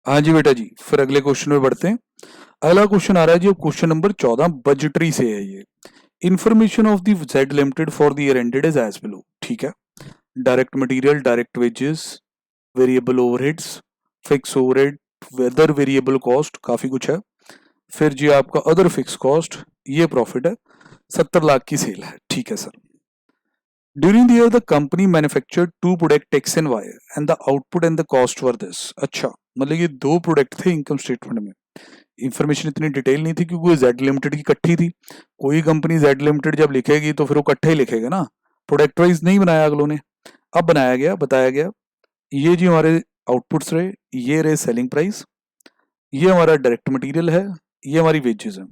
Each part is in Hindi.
हाँ जी बेटा जी, फिर अगले क्वेश्चन में बढ़ते हैं। अगला क्वेश्चन आ रहा है जी, क्वेश्चन नंबर 14 बजटरी से है ये। Information of the Z limited for the year ended is as below. ठीक है, direct material, direct wages, variable overheads, fix overhead, whether variable cost, काफी कुछ है। फिर जी आपका अदर फिक्स कॉस्ट, ये प्रॉफिट है, 70 लाख की सेल है। ठीक है sir. During the year the company manufactured two product X and Y and the output and the cost were this. अच्छा, मतलब ये दो प्रोडक्ट थे इनकम स्टेटमेंट में। इंफॉर्मेशन इतनी डिटेल नहीं थी क्योंकि वो जेड लिमिटेड की इकट्ठी थी। कोई कंपनी जेड लिमिटेड जब लिखेगी तो फिर वो इकट्ठा ही लिखेगा ना, प्रोडक्ट वाइज नहीं बनाया अगलों ने। अब बनाया गया, बताया गया, ये जी हमारे आउटपुट्स रहे, ये रहे सेलिंग प्राइस, ये हमारा डायरेक्ट मटेरियल है, ये हमारी वेजेस है।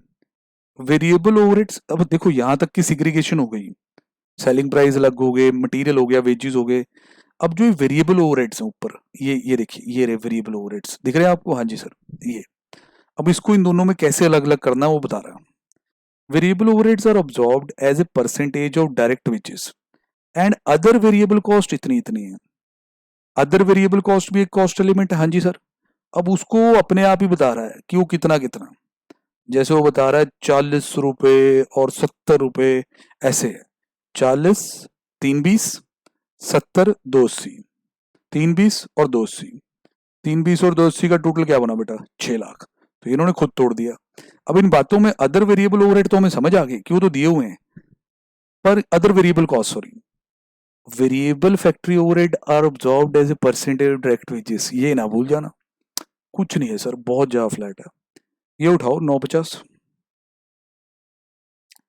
वेरिएबल ओवरहेड्स, अब देखो यहाँ तक की सिग्रीगेशन हो गई, सेलिंग प्राइस अलग हो गए, मटेरियल हो गया, वेजेस हो गए। अब जो वेरिएबल ओवरहेड्स हैं ऊपर, ये देखिए, ये रहे वेरिएबल ओवरहेड्स, दिख रहे हैं आपको? हाँ जी सर, ये। अब इसको इन दोनों में कैसे अलग अलग करना है वो बता रहा है। Variable overheads are absorbed as a percentage of direct wages and other variable cost इतनी इतनी है। अदर वेरिएबल कॉस्ट भी एक कॉस्ट एलिमेंट है। हाँ जी सर। अब उसको अपने आप ही बता रहा है कि वो कितना कितना, जैसे वो बता रहा है 40 रुपए और 70 रुपए, ऐसे है। 40, 3 20, 70, 280, 3 20 और 280, 3 20 और 280 का टोटल क्या बना बेटा? 6 लाख। तो इन्होंने खुद तोड़ दिया। अब इन बातों में अदर वेरिएबल ओवरहेड तो हमें समझ आ गई कि वो तो दिए हुए हैं, पर other variable cost, sorry, variable factory overhead are absorbed as a percentage of direct wages, ये ना भूल जाना। कुछ नहीं है सर, बहुत ज्यादा फ्लैट है। ये उठाओ 950,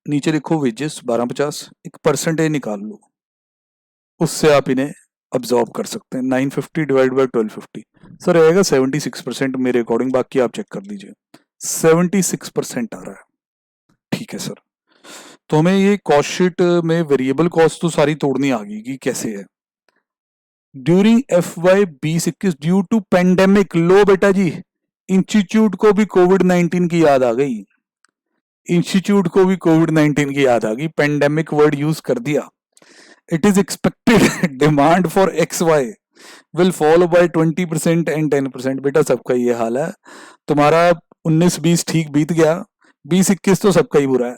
नीचे लिखो वेजेस 1250, एक परसेंटेज निकाल लो, उससे आप इन्हें अब्जॉर्ब कर सकते हैं। 950 डिवाइड बाई 1250 सर रहेगा 76% मेरे अकॉर्डिंग, बाकी आप चेक कर लीजिए। 76% आ रहा है। ठीक है सर। तो हमें ये कॉस्ट शीट में वेरिएबल कॉस्ट तो सारी तोड़नी आ गई कि कैसे है। During FY 2021 due to pandemic, लो बेटा जी, इंस्टीट्यूट को भी कोविड-19 की याद आ गई। इंस्टीट्यूट को भी कोविड-19 की याद आ गई, पेंडेमिक वर्ड यूज कर दिया। It is expected demand for XY will follow by 20% and 10%। बेटा सबका ये हाल है। तुम्हारा 19-20 ठीक बीत गया, 20-21 तो सबका ही बुरा है।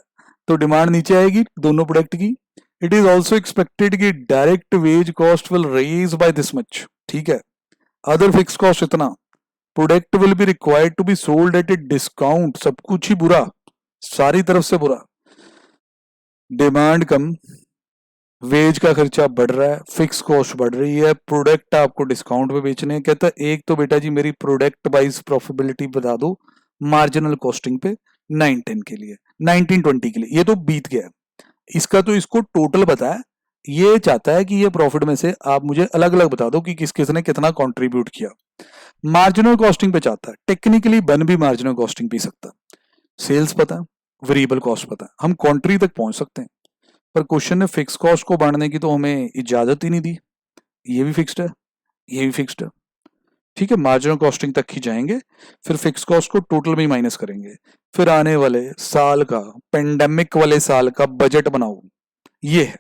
तो डिमांड नीचे आएगी दोनों प्रोडक्ट की। इट इज ऑल्सो एक्सपेक्टेड कि direct wage cost will raise by this much. ठीक है, अदर फिक्स कॉस्ट इतना, product will be required to be sold at a discount, सब कुछ ही बुरा, सारी तरफ से बुरा। डिमांड कम, वेज का खर्चा बढ़ रहा है, फिक्स कॉस्ट बढ़ रही है, प्रोडक्ट आपको डिस्काउंट पे बेचने हैं। कहता है एक तो बेटा जी मेरी प्रोडक्ट वाइज प्रॉफिटेबिलिटी बता दो मार्जिनल कॉस्टिंग पे 9-10 के लिए, 19-20 के लिए, ये तो बीत गया। इसका तो इसको टोटल बताया, ये चाहता है कि ये प्रॉफिट में से आप मुझे अलग अलग बता दो कि किस किसने कितना कंट्रीब्यूट किया। मार्जिनल कॉस्टिंग पे चाहता है, टेक्निकली बन भी मार्जिनल कॉस्टिंग भी सकता है। सेल्स पता है, वेरिएबल कॉस्ट पता है, हम कंट्री तक पहुंच सकते हैं। पर क्वेश्चन ने फिक्स कॉस्ट को बांटने की तो हमें इजाजत ही नहीं दी। ये भी फिक्स्ड है, ये भी फिक्स्ड है। ठीक है, मार्जिनल कॉस्टिंग तक ही जाएंगे, फिर फिक्स कॉस्ट को टोटल में ही माइनस करेंगे। फिर आने वाले साल का, पेंडेमिक वाले साल का बजट बनाओ। ये है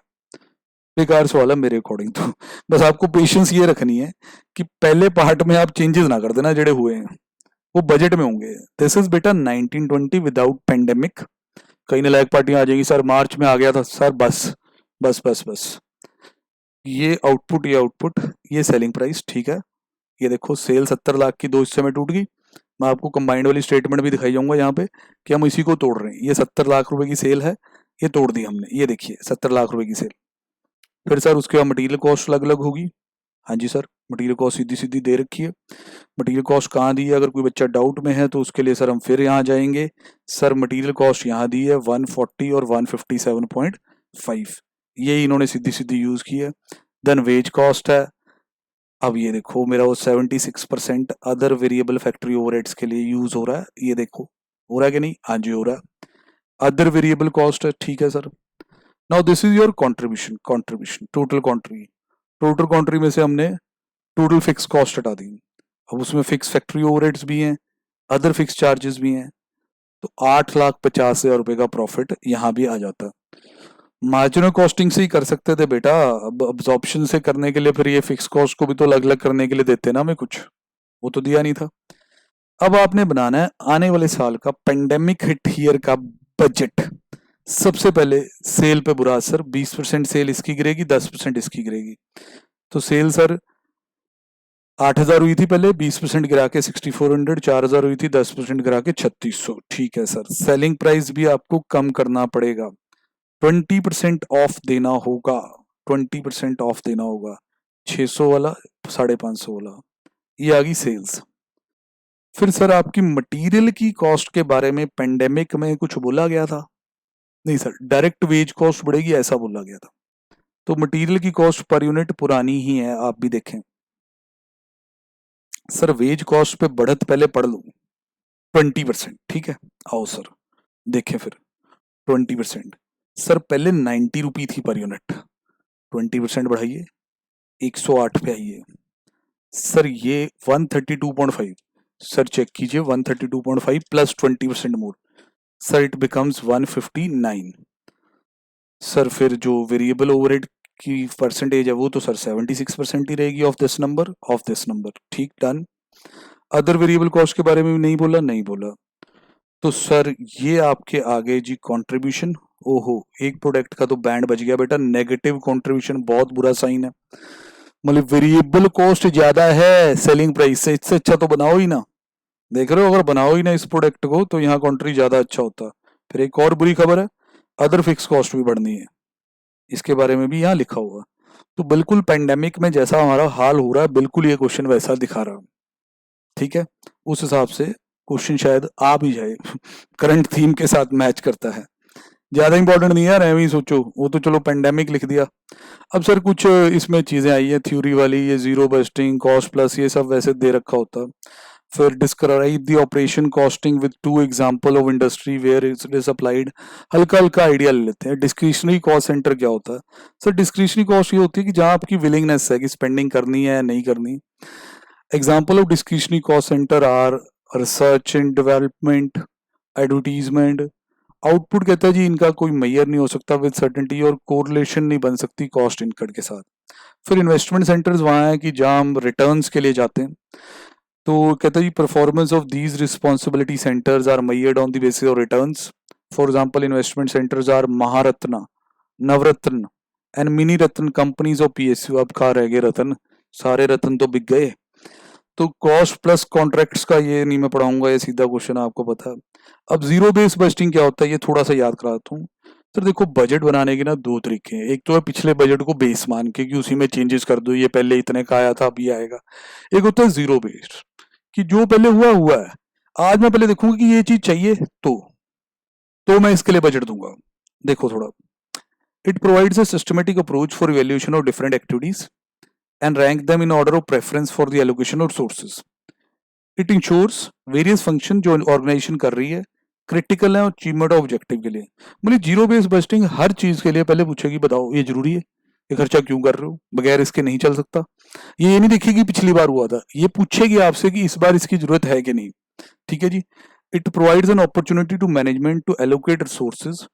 बेकार सवाल है मेरे अकॉर्डिंग तो। बस आपको पेशेंस ये रखनी है कि पहले पार्ट में आप चेंजेस ना कर देना, जड़े हुए हैं वो बजट में होंगे। दिस इज बेटा 19-20 विदाउट पेंडेमिक। कई नालायक पार्टियां आ जाएगी, सर मार्च में आ गया था सर, बस बस बस बस। ये आउटपुट, ये आउटपुट, ये सेलिंग प्राइस। ठीक है, ये देखो सेल 70 लाख की दो हिस्से में टूट गई। मैं आपको कंबाइंड वाली स्टेटमेंट भी दिखाई जाऊंगा यहाँ पे कि हम इसी को तोड़ रहे हैं। ये 70 लाख रुपए की सेल है, ये तोड़ दी हमने, ये देखिए 70 लाख रुपए की सेल। फिर सर उसके बाद मटेरियल कॉस्ट अलग अलग होगी। हाँ जी सर, मटेरियल कॉस्ट सीधी सीधी दे रखी है। मटेरियल कॉस्ट कहाँ दी है, अगर कोई बच्चा डाउट में है तो उसके लिए सर हम फिर यहाँ जाएंगे। सर मटेरियल कॉस्ट यहाँ दी है 140 और 157.5, ये इन्होंने सीधी सीधी यूज की है। देन वेज कॉस्ट है। अब ये देखो मेरा वो 76% अदर वेरिएबल फैक्ट्री ओवरहेड्स के लिए यूज हो रहा है, ये देखो हो रहा है कि नहीं? हाँ जी हो रहा है। अदर वेरिएबल कॉस्ट है। ठीक है sir. Now this is your contribution, contribution total country, total country में से हमने टोटल फिक्स कॉस्ट हटा दी। अब उसमें फिक्स फैक्ट्री ओवरहेड्स भी हैं, अदर फिक्स चार्जेस भी हैं, तो 8,50,000 रुपए का प्रॉफिट यहाँ भी आ जाता। मार्जिनल कॉस्टिंग से ही कर सकते थे बेटा, अब अब्जॉर्प्शन से करने के लिए फिर ये फिक्स कॉस्ट को भी तो अलग अलग करने के लिए देते ना हमें कुछ, वो तो दिया नहीं था। अब आपने बनाना है आने वाले साल का पेंडेमिक हिट ईयर का बजट। सबसे पहले सेल पे बुरा असर, 20% सेल इसकी गिरेगी, 10% इसकी गिरेगी। तो सेल सर 8,000 हुई थी पहले, 20% गिरा के 6400, 4,000 हुई थी, 10% गिरा के 3600। ठीक है सर, सेलिंग प्राइस भी आपको कम करना पड़ेगा, 20% ऑफ देना होगा, 20% ऑफ देना होगा, 600 वाला 550 वाला। ये आ गई सेल्स। फिर सर आपकी मटेरियल की कॉस्ट के बारे में पेंडेमिक में कुछ बोला गया था? नहीं सर, डायरेक्ट वेज कॉस्ट बढ़ेगी ऐसा बोला गया था। तो मटेरियल की कॉस्ट पर यूनिट पुरानी ही है, आप भी देखें। सर वेज कॉस्ट पे बढ़त पहले पढ़ लूं, 20%। ठीक है, आओ सर देखें फिर 20%। सर पहले 90 रुपी थी पर यूनिट, 20% बढ़ाइए 108 पे आइए। सर ये 132.5, सर चेक कीजिए 132.5 plus 20% more, sir it becomes 159। Sir फिर जो वेरिएबल ओवरहेड की परसेंटेज है वो तो सर 76% ही रहेगी ऑफ दिस नंबर। ठीक, डन। अदर वेरिएबल कॉस्ट के बारे में भी नहीं बोला। तो सर ये आपके आगे जी कंट्रीब्यूशन। ओहो, एक प्रोडक्ट का तो बैंड बच गया बेटा, नेगेटिव कंट्रीब्यूशन बहुत बुरा साइन है। मतलब वेरिएबल कॉस्ट ज्यादा है सेलिंग प्राइस से, इससे अच्छा तो बनाओ ही ना। देख रहे हो, अगर बनाओ ही ना इस प्रोडक्ट को तो यहाँ कंट्री ज्यादा अच्छा होता। फिर एक और बुरी खबर है, अदर फिक्स कॉस्ट भी बढ़नी है, इसके बारे में भी यहाँ लिखा हुआ। तो बिल्कुल पेंडेमिक में जैसा हमारा हाल हो रहा है, बिल्कुल ये क्वेश्चन वैसा दिखा रहा है। ठीक है, उस हिसाब से क्वेश्चन शायद आ भी जाए, करंट थीम के साथ मैच करता है। ज्यादा इंपॉर्टेंट नहीं है, ऐਵੇਂ ही सोचो, वो तो चलो पेंडेमिक लिख दिया। अब सर कुछ इसमें चीजें आई है थ्योरी वाली, ये जीरो बस्टिंग, कॉस्ट प्लस, ये सब वैसे दे रखा होता। फिर describe the operation costing with 2 example of industry where it is applied. हल्का हल्का आइडिया ले लेते हैं। डिस्क्रिशनरी कॉस्ट सेंटर क्या होता है? सर डिस्क्रिशनरी कॉस्ट ये होती है कि जहां आपकी विलिंगनेस है कि स्पेंडिंग करनी है या नहीं करनी। Example of discretionary cost centre are research and development, advertisement. Output कहता है जी इनका कोई मेजर नहीं हो सकता विद सर्टेनिटी, और कोरिलेशन नहीं बन सकती कॉस्ट इनकट के साथ। फिर इन्वेस्टमेंट सेंटर्स वहां है कि जहां हम रिटर्न्स के लिए जाते हैं। तो कहता है जी performance of these responsibility centres are measured on the basis of returns. For example investment centres are Maharatna, Navratna and Miniratna companies of PSU. अब कहाँ रह गए रत्न, सारे रत्न तो बिक गए। तो कॉस्ट प्लस कॉन्ट्रैक्ट्स का ये नहीं मैं पढ़ाऊंगा, ये सीधा क्वेश्चन आपको पता है। अब जीरो बेस बजटिंग क्या होता है ये थोड़ा सा याद कराता हूँ। तो देखो बजट बनाने के ना 2 तरीके हैं। एक तो है पिछले बजट को बेस मान के कि उसी में चेंजेस कर दो, ये पहले इतने का आया था अब ये आएगा। एक होता है जीरो बेस्ड, कि जो पहले हुआ हुआ है, आज मैं पहले देखूंगा कि ये चीज चाहिए तो मैं इसके लिए बजट दूंगा। देखो थोड़ा, it provides a systematic approach for evaluation of different activities and rank them in order of preference for the allocation of resources. It ensures various functions जो ऑर्गेनाइजेशन कर रही है क्रिटिकल है अचीवमेंट ऑब्जेक्टिव के लिए। मतलब जीरो बेस बजटिंग हर चीज के लिए पहले पूछेगी बताओ ये जरूरी है, ये खर्चा क्यों कर रहे हो, बगैर इसके नहीं चल सकता। ये नहीं देखेगी पिछली बार हुआ था, ये पूछेगी आपसे कि इस बार इसकी जरूरत है कि नहीं। ठीक है जी। It provides an opportunity to management to allocate resources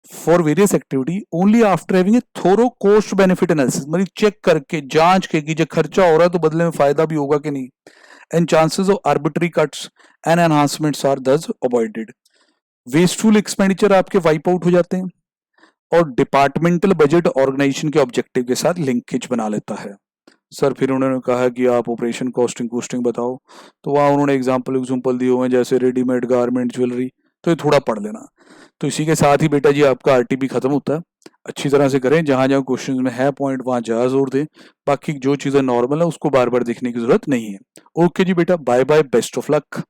for various activity only after having a thorough cost benefit analysis. मतलब चेक करके जांच के कि जो खर्चा हो रहा है तो बदले में फायदा भी होगा कि नहीं। And chances of arbitrary cuts and enhancements are thus avoided. Wasteful expenditure आपके वाइप आउट हो जाते हैं, और डिपार्टमेंटल बजट ऑर्गेनाइजेशन के ऑब्जेक्टिव के साथ लिंकेज बना लेता है। सर फिर उन्होंने कहा कि आप ऑपरेशन कॉस्टिंग कोस्टिंग बताओ, तो वहां उन्होंने एग्जाम्पल दिए हुए हैं जैसे रेडीमेड गारमेंट, ज्वेलरी, तो ये थोड़ा पढ़ लेना। तो इसी के साथ ही बेटा जी आपका आरटीपी खत्म होता है। अच्छी तरह से करें, जहां जहां क्वेश्चन में है पॉइंट वहां ज्यादा जोर दें, बाकी जो चीजें नॉर्मल है उसको बार बार देखने की जरूरत नहीं है। ओके जी बेटा, bye bye, best of luck.